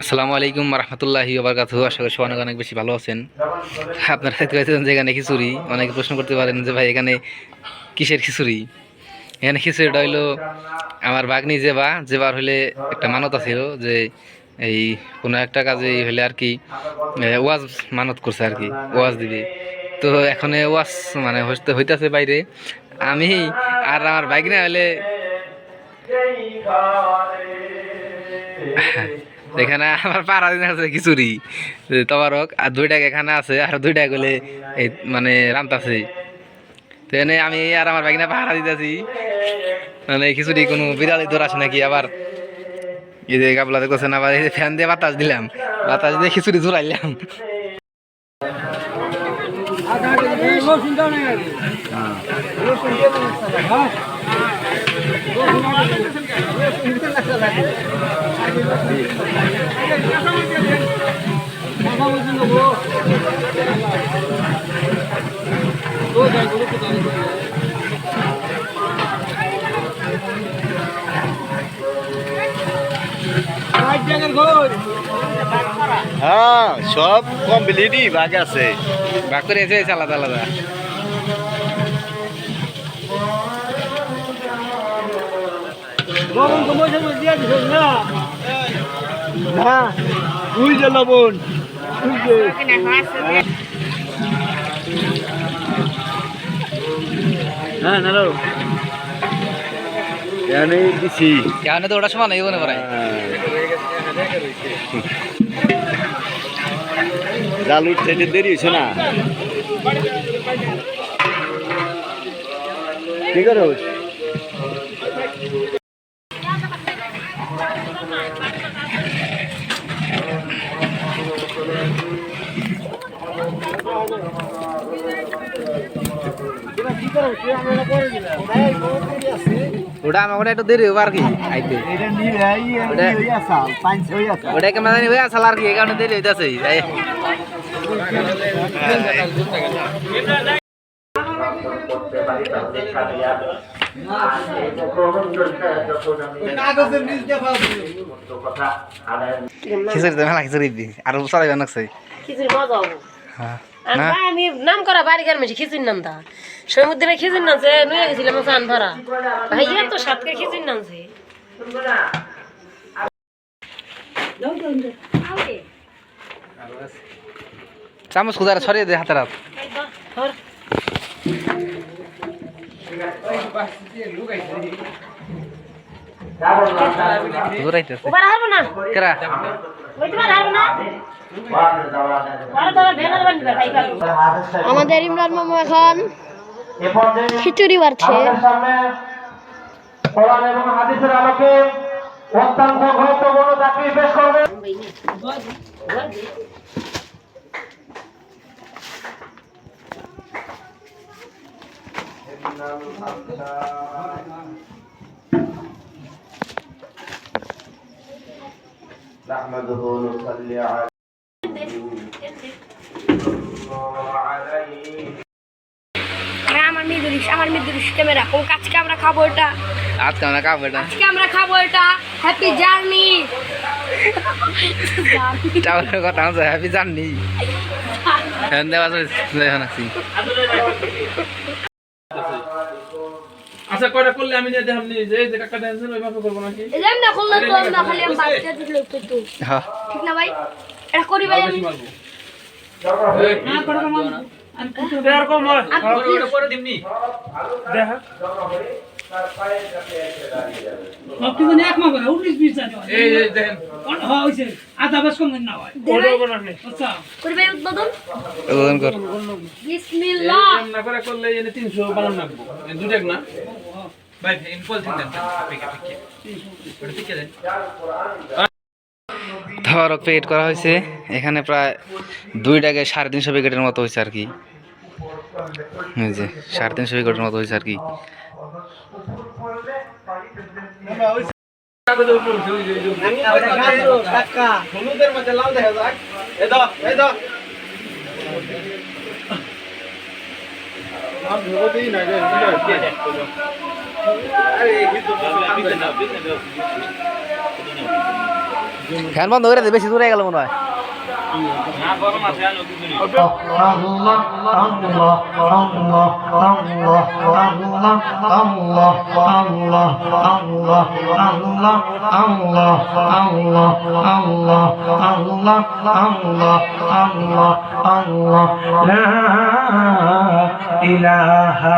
আসসালামু আলাইকুম রহমতুল্লাহি ওবারাকাতুহু। আশা করি সবাই অনেক বেশি ভালো আছেন। আপনারা দেখতে পাচ্ছেন যে এখানে খিচুড়ি। অনেকে প্রশ্ন করতে পারেন যে ভাই এখানে কিসের খিচুড়ি। এখানে খিচুড়িটা হইলো আমার ভাগ্নি যেবার হইলে একটা মানত আছিল যে এই কোনো একটা কাজে হইলে আর কি ওয়াজ মানত করছে আর কি, ওয়াজ দিবে। তো এখন ওয়াজ মানে হইতাছে বাইরে। আমি আর আমার ভাগ্নি হইলে এখানে আমার পাড়া দিন আছে খিচুড়ি তবারক, আর 2 টাকা এখানে আছে, আর 2 টাকা গেলে এই মানে রান্তাছে। তো এনে আমি আর আমার ভাগিনা পাহারা দিতেছি, মানে খিচুড়ি কোনো বিড়ালি দৌড় আসে নাকি। আবার এই যে গাবলা দেখতেছেন, আবার এই যে ফ্যান দিয়ে বাতাস দিলাম, বাতাস দিয়ে খিচুড়ি জোরাইলাম। হ্যাঁ, সব কমপ্লিটই ভাগ আছে, ভাগ করে এসে আলাদা আলাদা। লবণ হ্যাঁ নালো দিছি কেন তো ওটা সমান মনে পড়ায়। জাল উঠতে দেরি হয়েছে না, কি করো? ওটা আমার একটু দেরি হবে আর কি আইতে। ওটা কেমন জানি হয়ে আসল আর কি, এই কারণে দেরি হইতেছে। খিচুড়ি তো মেলা খিচুড়ি দি আর চলাই বানাচ্ছে খিচুড়ি মজা হবো। আমি নাম করা বাড়ি গার মেশি খিচুড়ির নাম তা সমুদ্রে খিচুড়ির নামছে নুয়ে গেছিলাম চান ভরা ভাইয়া তো সাতকে খিচুড়ির নামছে। চামচ খুদার ছড়িয়ে দে হাতের হাত। আমাদের ইমরান মামু এখন খিচুড়ি বাড়ছে। نحمده ونصلي على আমার মিদুরিশ ক্যামেরা কোন আজকে আমরা খাবো এটা, আজকে আমরা খাবো এটা হ্যাপি জার্নি। চাউলের কথা আছে, হ্যাপি জার্নি। ফ্যান দেওয়া আছি। আচ্ছা কয়টা করলে আমি নিয়ে দেখাম নি যে কাকা দেন ওইভাবে করব নাকি? এই যে না করলে তো আমরা খালি আমি বাচ্চা দিলে তো হ্যাঁ ঠিক না ভাই? এটা করি ভাই আমি। না করে কম আমি কিছু দেয়ার কম হয় ওটা করে দিমনি দেখা আপনি কোন এক মাস করে 19 20 আছে এই দেখেন হ্যাঁ হইছে আধা বাস কম না হয় ওটা কোন আপনি আচ্ছা করি ভাই উদ্বোধন কর। বিসমিল্লাহ না করে করলে এনে 352 লাগবে দুটো না ভাই ইনপল দিন দেন ওটা ঠিক আছে। ধরক প্যাকেট করা হয়েছে এখানে প্রায় 2 টাকায় 350 প্যাকেটের মতো হয়েছে আর কি। এই যে 350 প্যাকেটের মতো হয়েছে আর কি। হলুদের মধ্যে লাল দেখা যাক, এই দাও নাম ধরে দিই না রে আরে এই কিন্তু আমি না ফ্যান বন্ধ করে দে, বেশি দূরে গেল মনে হয়। ইলাহা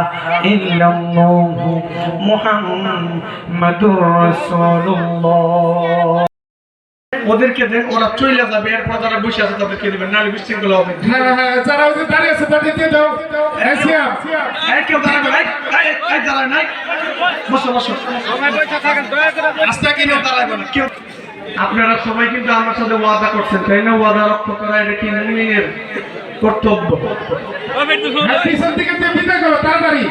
ইল্লাল্লাহু মুহাম্মাদুর রাসূলুল্লাহ। ওদেরকে দেন, ওরা চলে যাবে, এরপর যারা বসে আছে তাদেরকে দেবেন, নাহলে বিশৃঙ্খলা হবে। যারা ওদের দাঁড়িয়ে আছে তাদের দিয়ে দাও। কেউ দাঁড়াবে নাই, দাঁড়ায় নাই, বসো বসো, আস্তে কিনে দাঁড়াবে না কেউ। আপনারা সবাই কিন্তু আমার সাথে ওয়াদা করছেন, তাই না? ওয়াদা রক্ষা করা এটা কি মুমিনের কর্তব্য। পিছন থেকে বিদায় করো তাড়াতাড়ি।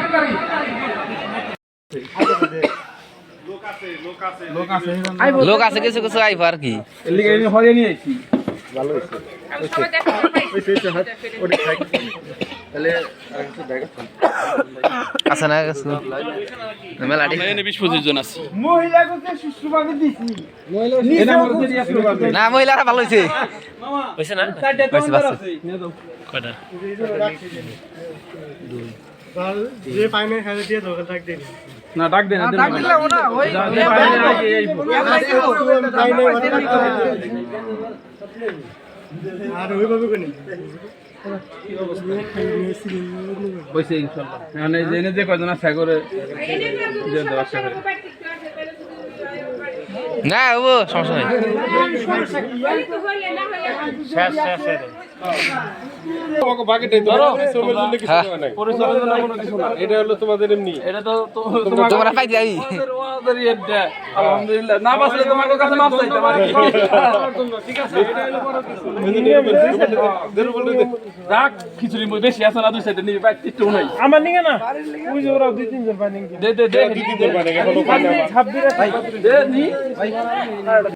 লোক আছে কিছু কিছু আইব আর কি। আছে না কিছু মেলাটি 20-25 জন আছে। না মহিলারা ভালো হয়েছে। যে পাইনে খালি দিয়ে দোকান থাক দিন না ডাক দে না আর ওইভাবে কোনি বসে ইনশাআল্লাহ মানে জেনে যে কয়জন আছে করে যে দেওয়া আছে না ও সমস্যা নাই। তোমরা পাই যাই আলহামদুলিল্লাহ না বাসলে তোমার কাছে মাপ চাইতে পারি ঠিক আছে রাখ খিচুড়ি বেশি আছে না দুই সাইডে নিয়ে বাইক একটু নাই আমার নিয়ে না ওই যে ওরা দুই তিনজন পানি দে দে দে 2-3 জন পানি এখনো পানি 26 দে নি